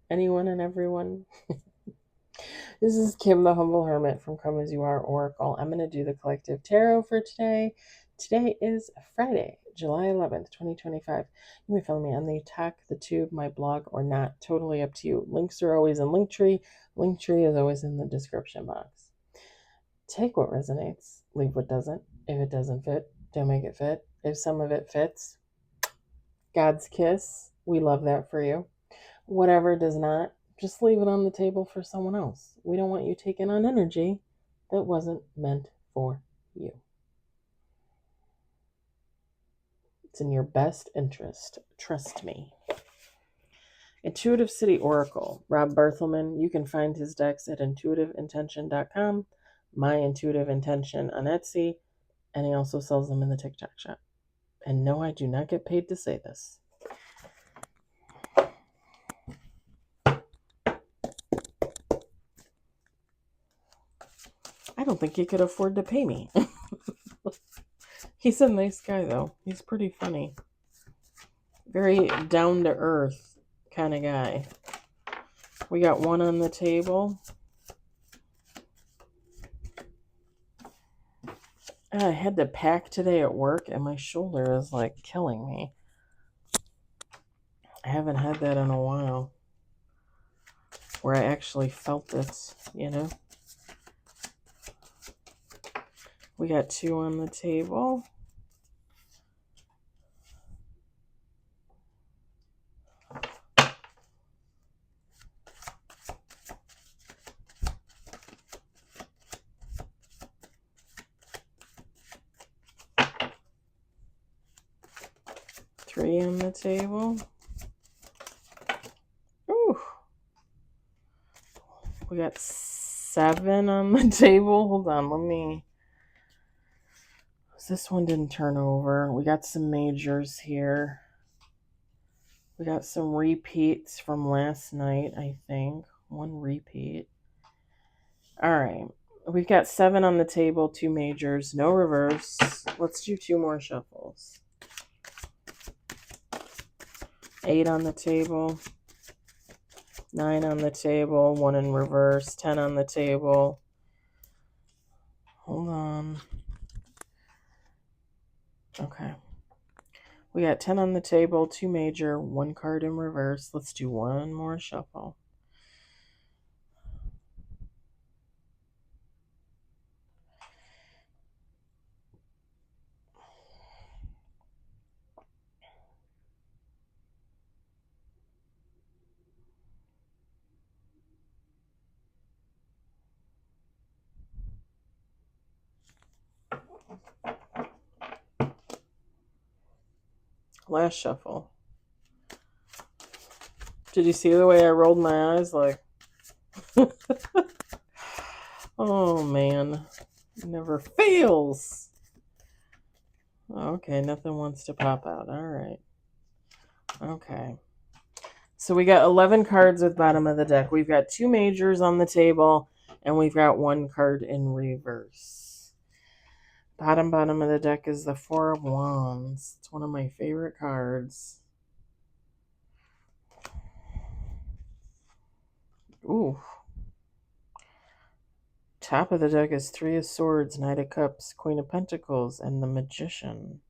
anyone and everyone. This is Kim, the Humble Hermit from Come As You Are Oracle. I'm going to do the collective tarot for today. Today is Friday, July 11th, 2025. You may follow me on the Talk, the Tube, my blog, or not. Totally up to you. Links are always in Linktree. Linktree is always in the description box. Take what resonates, leave what doesn't. If it doesn't fit, don't make it fit. If some of it fits, God's kiss. We love that for you. Whatever does not, just leave it on the table for someone else. We don't want you taking on energy that wasn't meant for you. It's in your best interest. Trust me. Intuitive City Oracle, Rob Berthelman. You can find his decks at intuitiveintention.com, My Intuitive Intention on Etsy, and he also sells them in the TikTok shop. And no, I do not get paid to say this. I don't think he could afford to pay me. He's a nice guy, though. He's pretty funny. Very down-to-earth kind of guy. We got one on the table. I had to pack today at work, and my shoulder is, like, killing me. I haven't had that in a while. Where I actually felt it, you know? We got two on the table. Three on the table. Ooh. We got seven on the table. Hold on, this one didn't turn over. We got some majors here. We got some repeats from last night, I think. One repeat. All right. We've got seven on the table, two majors, no reverse. Let's do two more shuffles. Eight on the table. Nine on the table, one in reverse. 10 on the table. Hold on. Okay. We got 10 on the table, two major, one card in reverse. Let's do one more shuffle. Last shuffle. Did you see the way I rolled my eyes? Like, oh man, it never fails. Okay, nothing wants to pop out. All right. Okay. So we got 11 cards at the bottom of the deck. We've got two majors on the table, and we've got one card in reverse. Bottom of the deck is the Four of Wands. It's one of my favorite cards. Ooh. Top of the deck is Three of Swords, Knight of Cups, Queen of Pentacles, and the Magician.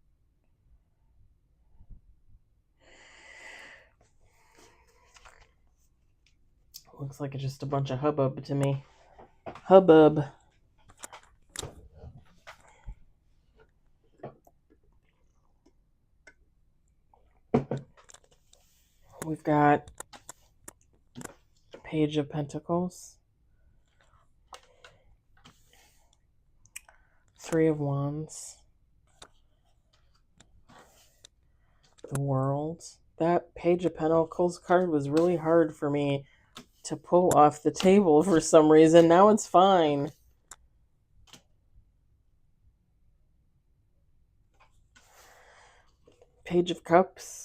Looks like it's just a bunch of hubbub to me. Hubbub. We've got Page of Pentacles, Three of Wands, the World. That Page of Pentacles card was really hard for me to pull off the table for some reason. Now it's fine. Page of Cups,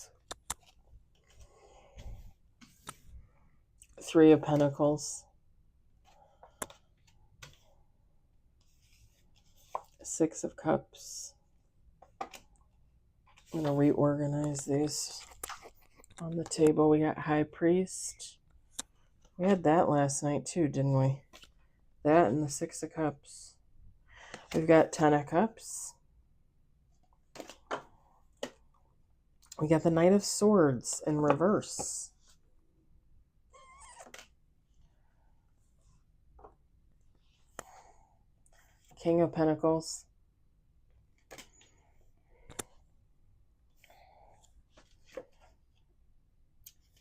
Three of Pentacles, Six of Cups. I'm going to reorganize these. On the table, we got High Priest, We had that last night too, didn't we? That and the Six of Cups. We've got Ten of Cups. We got the Knight of Swords in reverse. King of Pentacles.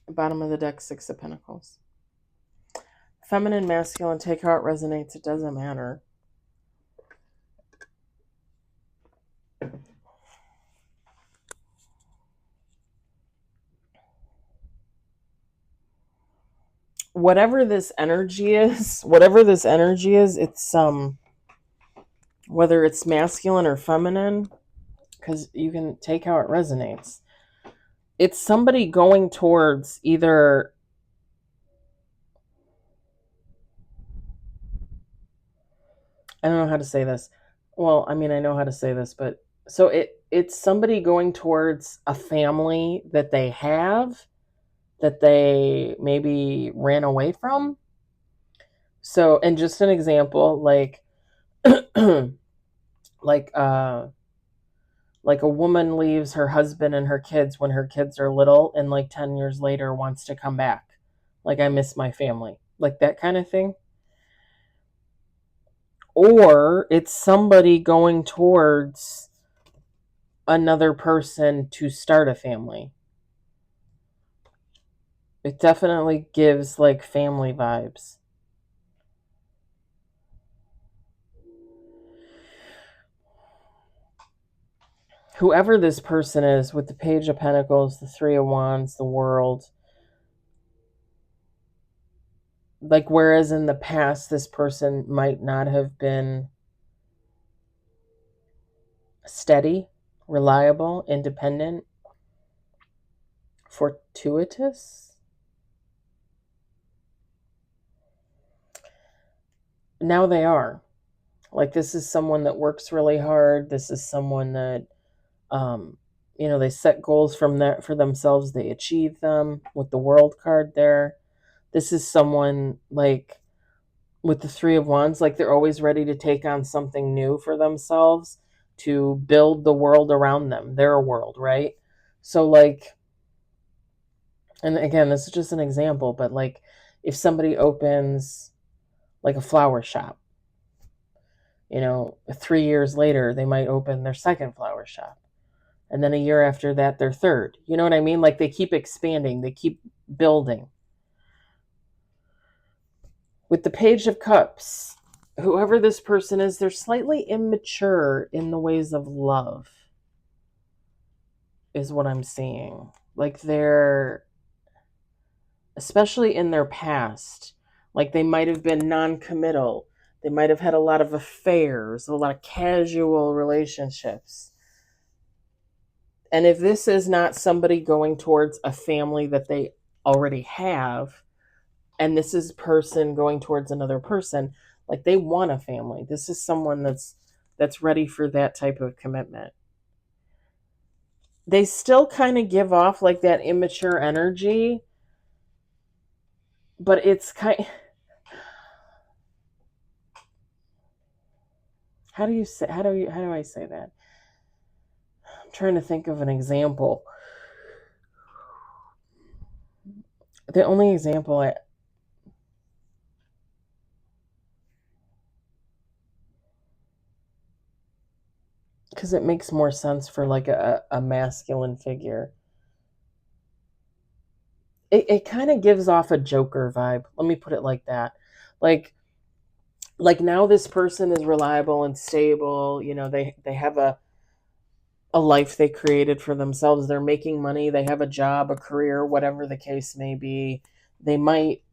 Bottom of the deck, Six of Pentacles. Feminine, masculine, take how it resonates. It doesn't matter. Whatever this energy is, it's whether it's masculine or feminine, because you can take how it resonates. It's somebody going towards either, I don't know how to say this. Well, I mean, I know how to say this, but so it's somebody going towards a family that they have, that they maybe ran away from. So, and just an example, like like a woman leaves her husband and her kids when her kids are little, and like 10 years later wants to come back. Like, I miss my family. Like that kind of thing. Or it's somebody going towards another person to start a family. It definitely gives like family vibes. Whoever this person is, with the Page of Pentacles, the Three of Wands, the World, like, whereas in the past this person might not have been steady, reliable, independent, fortuitous, now they are. Like, this is someone that works really hard. This is someone that they set goals for themselves, they achieve them with the World card there. This is someone, like, with the Three of Wands, like, they're always ready to take on something new for themselves, to build the world around them, their world, right? So, like, and again, this is just an example, but like, if somebody opens like a flower shop, 3 years later, they might open their second flower shop. And then a year after that, their third. You know what I mean? Like, they keep expanding, they keep building. With the Page of Cups, whoever this person is, they're slightly immature in the ways of love, is what I'm seeing. Like, they're, especially in their past, like, they might have been non-committal. They might have had a lot of affairs, a lot of casual relationships. And if this is not somebody going towards a family that they already have, and this is person going towards another person, like, they want a family. This is someone that's ready for that type of commitment. They still kind of give off like that immature energy, but it's kind, how do I say that? I'm trying to think of an example. The only example because it makes more sense for like a masculine figure. It kind of gives off a Joker vibe. Let me put it like that. Like now this person is reliable and stable. They have a life they created for themselves. They're making money. They have a job, a career, whatever the case may be. They might,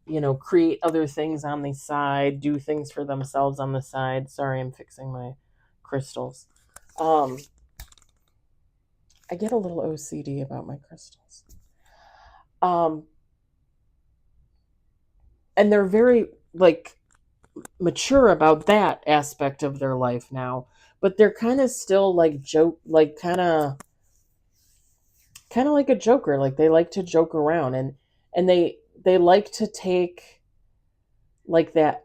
create other things on the side, do things for themselves on the side. Sorry, I'm fixing my crystals. I get a little OCD about my crystals. And they're very, like, mature about that aspect of their life now, but they're kind of still like kind of like a joker. Like, they like to joke around, and they like to take like that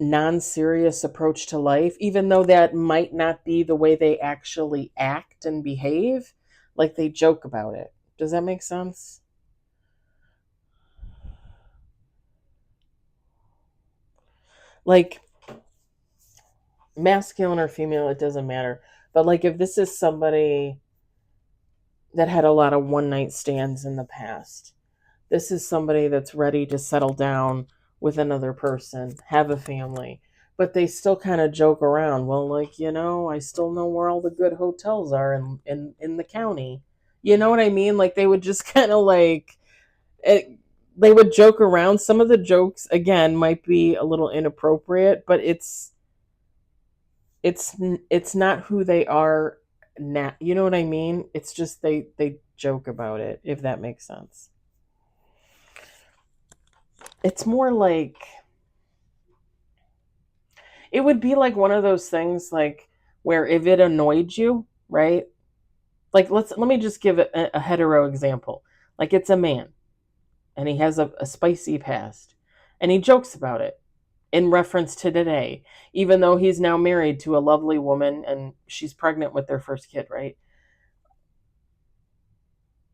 non-serious approach to life, even though that might not be the way they actually act and behave, like they joke about it. Does that make sense? Like masculine or female, it doesn't matter. But like if this is somebody that had a lot of one night stands in the past, this is somebody that's ready to settle down with another person, have a family, but they still kind of joke around. Well, like, I still know where all the good hotels are in the county. You know what I mean? Like they would just kind of like it, they would joke around. Some of the jokes again might be a little inappropriate, but it's it's not who they are now. You know what I mean? It's just they joke about it, if that makes sense. It's more like it would be like one of those things like where if it annoyed you, right? Like let me just give a hetero example. Like it's a man and he has a spicy past and he jokes about it in reference to today, even though he's now married to a lovely woman and she's pregnant with their first kid, right?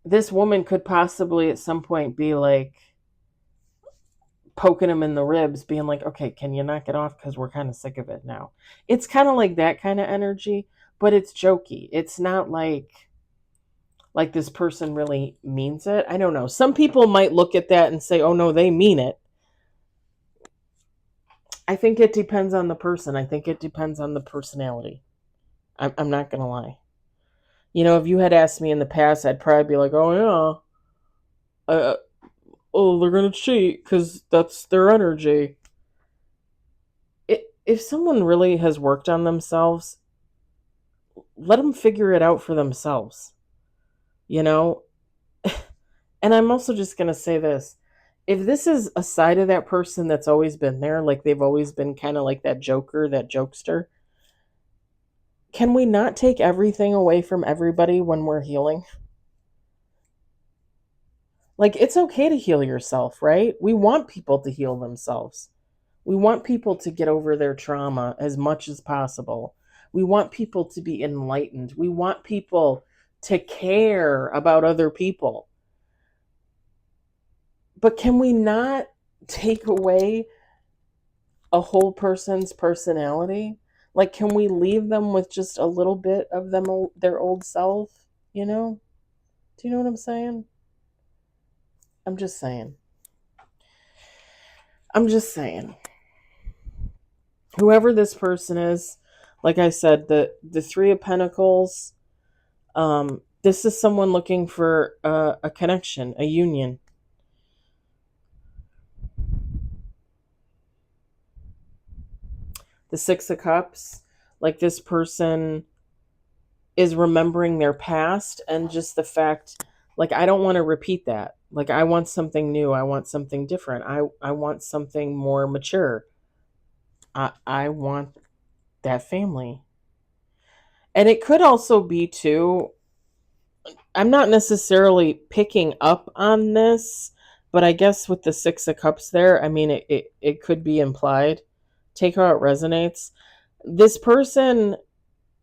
This woman could possibly at some point be like poking him in the ribs, being like, okay, can you knock it off? Because we're kind of sick of it now. It's kind of like that kind of energy, but it's jokey. It's not like this person really means it. I don't know. Some people might look at that and say, oh no, they mean it. I think it depends on the person. I think it depends on the personality. I'm not going to lie. If you had asked me in the past, I'd probably be like, oh yeah, oh, they're going to cheat because that's their energy. If someone really has worked on themselves, let them figure it out for themselves, you know? And I'm also just going to say this. If this is a side of that person that's always been there, like they've always been kind of like that joker, that jokester, can we not take everything away from everybody when we're healing? Like, it's okay to heal yourself, right? We want people to heal themselves. We want people to get over their trauma as much as possible. We want people to be enlightened. We want people to care about other people. But can we not take away a whole person's personality? Like, can we leave them with just a little bit of them, their old self? You know? Do you know what I'm saying? I'm just saying. I'm just saying. Whoever this person is, like I said, the Three of Pentacles. This is someone looking for a connection, a union. The Six of Cups, like this person is remembering their past and just the fact, like, I don't want to repeat that. Like, I want something new. I want something different. I want something more mature. I want that family. And it could also be, too, I'm not necessarily picking up on this, but I guess with the Six of Cups there, I mean, it could be implied. Take how it resonates. This person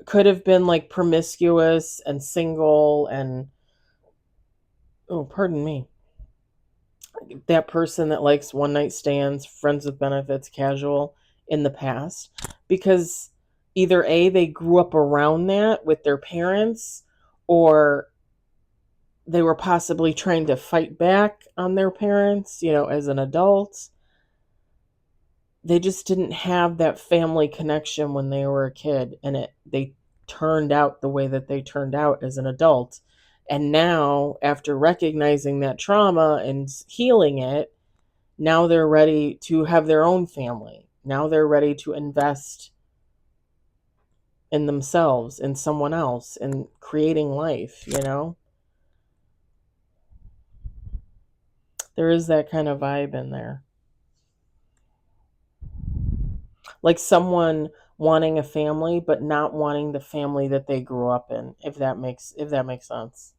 could have been like promiscuous and single and, oh, pardon me, that person that likes one night stands, friends with benefits, casual in the past, because either A, they grew up around that with their parents, or they were possibly trying to fight back on their parents, as an adult. They just didn't have that family connection when they were a kid, and they turned out the way that they turned out as an adult. And now, after recognizing that trauma and healing it, now they're ready to have their own family. Now they're ready to invest in themselves, in someone else, in creating life. There is that kind of vibe in there. Like someone wanting a family but not wanting the family that they grew up in, if that makes sense.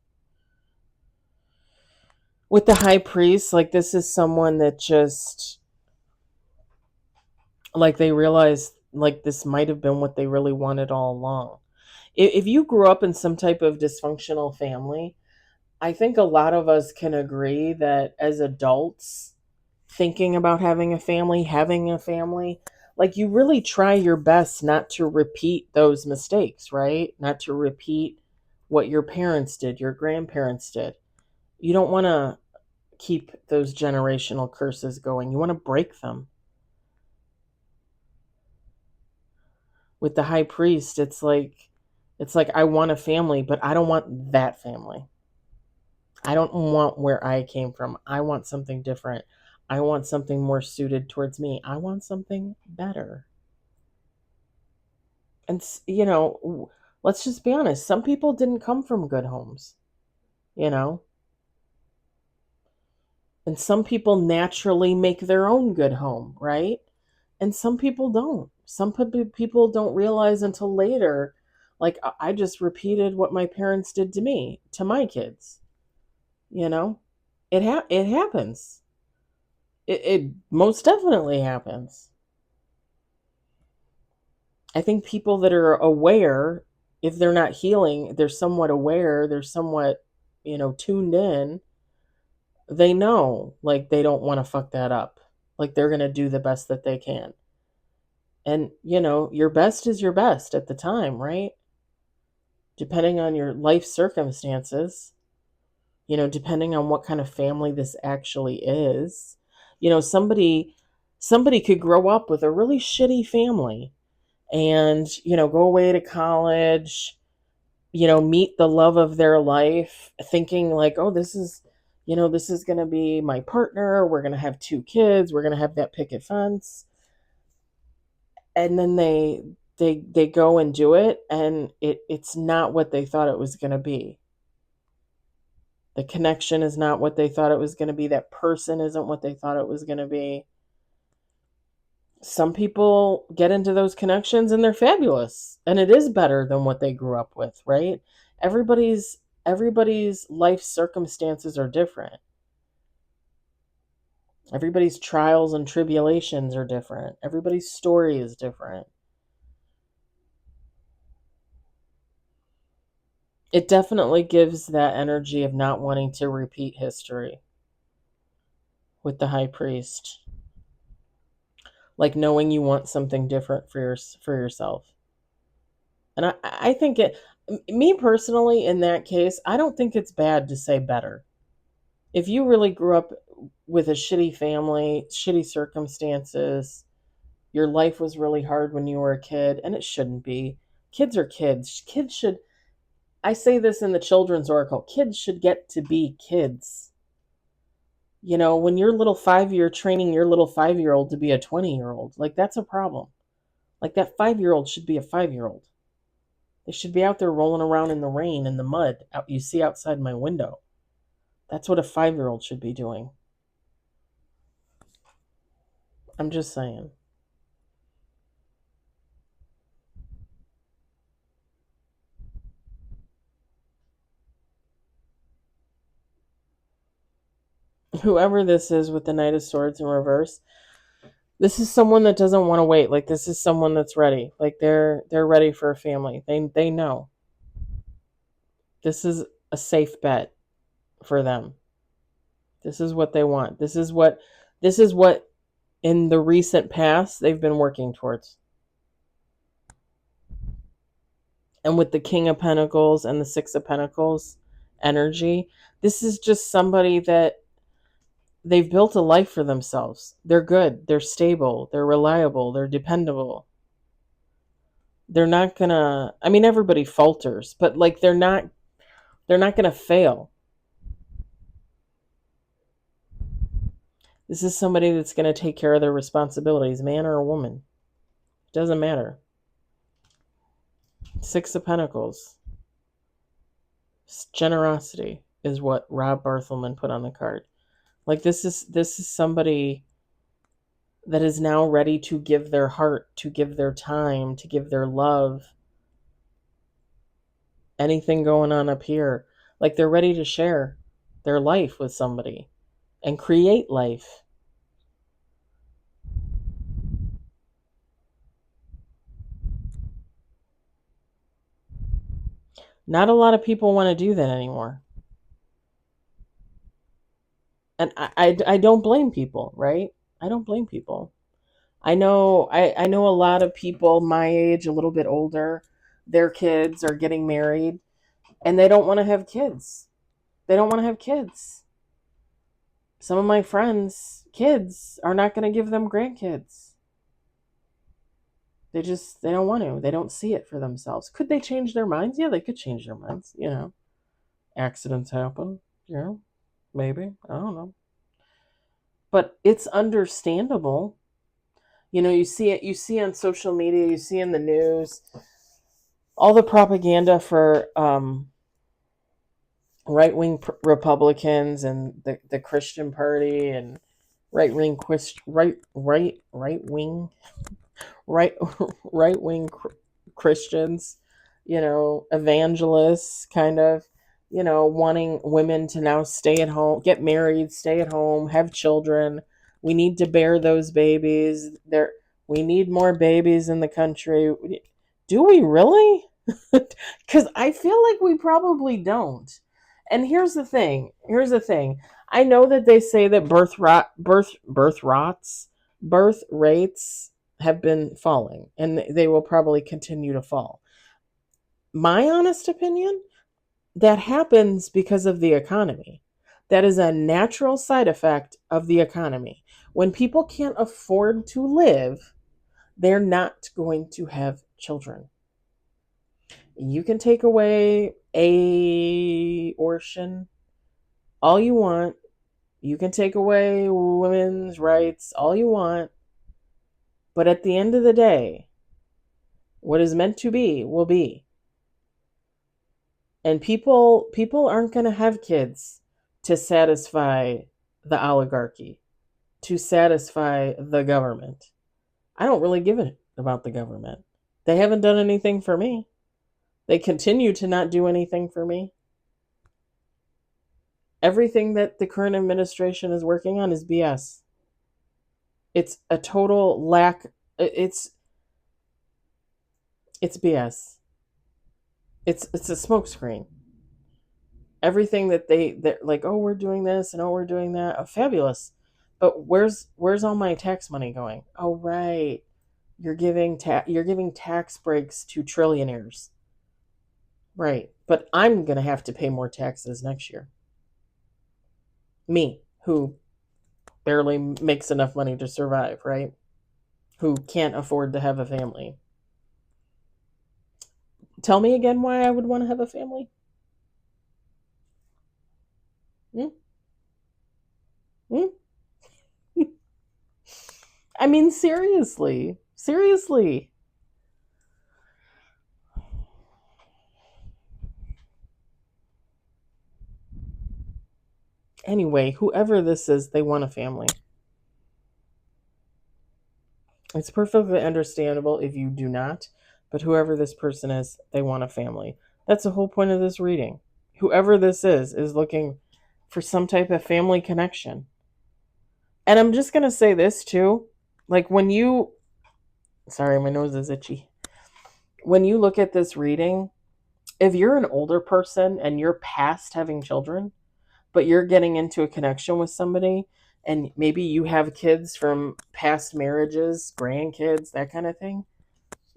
With the high priest, like this is someone that just Like they realize like this might have been what they really wanted all along. If you grew up in some type of dysfunctional family, I think a lot of us can agree that as adults, thinking about having a family, like you really try your best not to repeat those mistakes, right? Not to repeat what your parents did, your grandparents did. You don't want to keep those generational curses going. You want to break them. With the high priest, it's like I want a family, but I don't want that family. I don't want where I came from. I want something different. I want something more suited towards me. I want something better. And let's just be honest, some people didn't come from good homes, you know? And some people naturally make their own good home, right? And some people don't. Some people don't realize until later, like I just repeated what my parents did to me, to my kids, you know? It happens. It most definitely happens. I think people that are aware, if they're not healing, they're somewhat aware, they're somewhat, tuned in, they know like they don't want to fuck that up. Like they're going to do the best that they can. And, your best is your best at the time, right? Depending on your life circumstances, depending on what kind of family this actually is. Somebody could grow up with a really shitty family and, go away to college, meet the love of their life, thinking like, oh, this is going to be my partner. We're going to have 2 kids. We're going to have that picket fence. And then they go and do it, and it's not what they thought it was going to be. The connection is not what they thought it was going to be. That person isn't what they thought it was going to be. Some people get into those connections and they're fabulous, and it is better than what they grew up with, right? Everybody's life circumstances are different. Everybody's trials and tribulations are different. Everybody's story is different. It definitely gives that energy of not wanting to repeat history with the high priest. Like knowing you want something different for yourself. And I think me personally, in that case, I don't think it's bad to say better. If you really grew up with a shitty family, shitty circumstances, your life was really hard when you were a kid, and it shouldn't be. Kids are kids. Kids should, I say this in the children's oracle, kids should get to be kids. When you're training your little 5-year-old to be a 20-year-old, like that's a problem. Like that 5-year-old should be a 5-year-old. They should be out there rolling around in the rain and the mud out you see outside my window. That's what a 5-year-old should be doing. I'm just saying. Whoever this is with the Knight of Swords in reverse, this is someone that doesn't want to wait. Like this is someone that's ready. Like they're ready for a family. They know. This is a safe bet for them. This is what they want. This is what in the recent past they've been working towards. And with the King of Pentacles and the Six of Pentacles energy, this is just somebody that they've built a life for themselves. They're good, they're stable, they're reliable, they're dependable. They're not gonna, I mean, everybody falters, but like they're not gonna fail. This is somebody that's gonna take care of their responsibilities, man or a woman. Doesn't matter. Six of Pentacles. Generosity is what Rob Barthelman put on the card. Like this is somebody that is now ready to give their heart, to give their time, to give their love. Anything going on up here. Like they're ready to share their life with somebody and create life. Not a lot of people want to do that anymore. And I don't blame people, right? I don't blame people. I know a lot of people my age, a little bit older, their kids are getting married and they don't want to have kids. They don't want to have kids. Some of my friends' kids are not going to give them grandkids. They don't want to. They don't see it for themselves. Could they change their minds? Yeah, they could change their minds, Accidents happen, maybe. I don't know. But it's understandable. You see it, you see on social media, you see in the news, all the propaganda for right wing Republicans and the Christian Party and right wing right right wing Christians, evangelists, kind of, wanting women to now stay at home, get married, stay at home, have children. We need to bear those babies. We need more babies in the country. Do we really? Because I feel like we probably don't. And here's the thing. I know that they say that birth rates have been falling, and they will probably continue to fall. My honest opinion, that happens because of the economy. That is a natural side effect of the economy. When people can't afford to live, they're not going to have children. You can take away abortion all you want. You can take away women's rights all you want. But at the end of the day, what is meant to be will be. And people aren't going to have kids to satisfy the oligarchy, to satisfy the government. I don't really give a about the government. They haven't done anything for me. They continue to not do anything for me. Everything that the current administration is working on is BS. It's a total lack. It's BS. It's a smokescreen. Everything that they're like, oh, we're doing this and oh, we're doing that. Oh, fabulous. But where's all my tax money going? Oh, right. You're giving tax breaks to trillionaires. Right. But I'm going to have to pay more taxes next year. Me, who barely makes enough money to survive, right? Who can't afford to have a family. Tell me again why I would want to have a family? Hmm? Hmm? I mean, seriously. Seriously. Anyway, whoever this is, they want a family. It's perfectly understandable if you do not, but whoever this person is, they want a family. That's the whole point of this reading. Whoever this is looking for some type of family connection. And I'm just going to say this too. Like sorry, my nose is itchy. When you look at this reading, if you're an older person and you're past having children, but you're getting into a connection with somebody, and maybe you have kids from past marriages, grandkids, that kind of thing,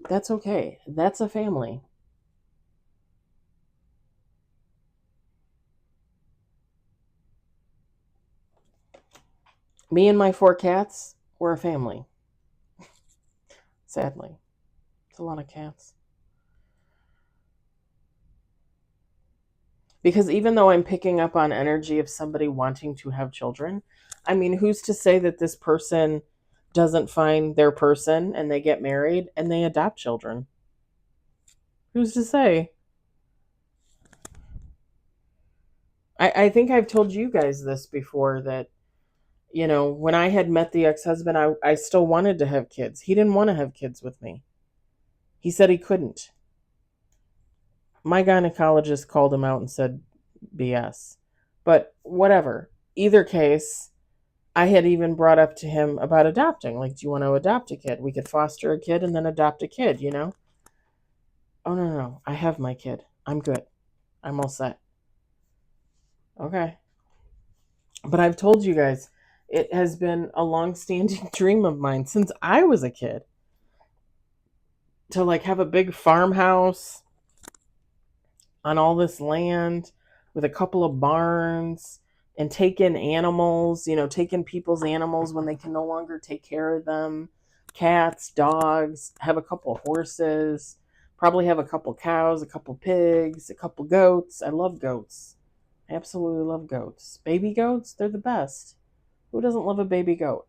that's okay. That's a family. Me and my 4 cats, we're a family. Sadly. It's a lot of cats. Because even though I'm picking up on energy of somebody wanting to have children, I mean, who's to say that this person doesn't find their person and they get married and they adopt children? Who's to say? I think I've told you guys this before that, when I had met the ex husband, I still wanted to have kids. He didn't want to have kids with me, he said he couldn't. My gynecologist called him out and said BS. But whatever. Either case, I had even brought up to him about adopting. Like, do you want to adopt a kid? We could foster a kid and then adopt a kid, Oh, no. I have my kid. I'm good. I'm all set. Okay. But I've told you guys, it has been a long-standing dream of mine since I was a kid to like have a big farmhouse on all this land with a couple of barns and take in animals, take in people's animals when they can no longer take care of them. Cats, dogs, have a couple of horses, probably have a couple cows, a couple pigs, a couple goats. I love goats. I absolutely love goats. Baby goats, they're the best. Who doesn't love a baby goat?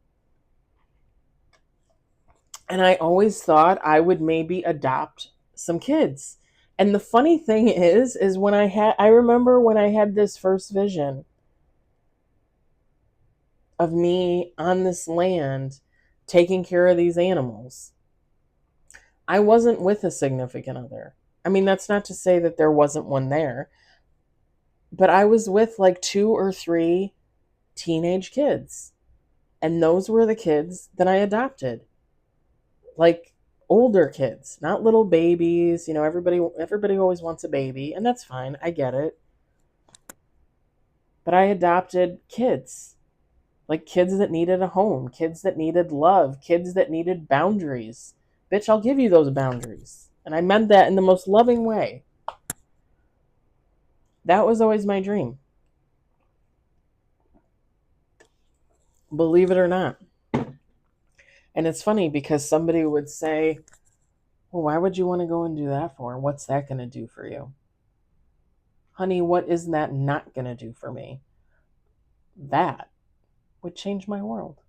And I always thought I would maybe adopt some kids. And the funny thing is when I remember when I had this first vision of me on this land taking care of these animals. I wasn't with a significant other. I mean, that's not to say that there wasn't one there, but I was with like 2 or 3 teenage kids. And those were the kids that I adopted. Like older kids, not little babies. Everybody always wants a baby, and that's fine. I get it. But I adopted kids. Like kids that needed a home, kids that needed love, kids that needed boundaries. Bitch, I'll give you those boundaries. And I meant that in the most loving way. That was always my dream. Believe it or not. And it's funny because somebody would say, well, why would you want to go and do that for? What's that going to do for you? Honey, what is that not going to do for me? That would change my world.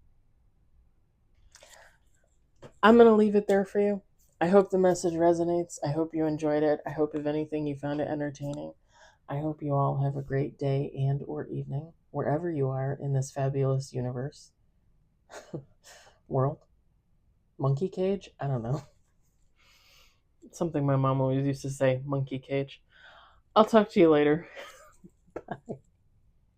I'm going to leave it there for you. I hope the message resonates. I hope you enjoyed it. I hope, if anything, you found it entertaining. I hope you all have a great day and or evening, wherever you are in this fabulous universe. World. Monkey cage? I don't know. It's something my mom always used to say, monkey cage. I'll talk to you later. Bye.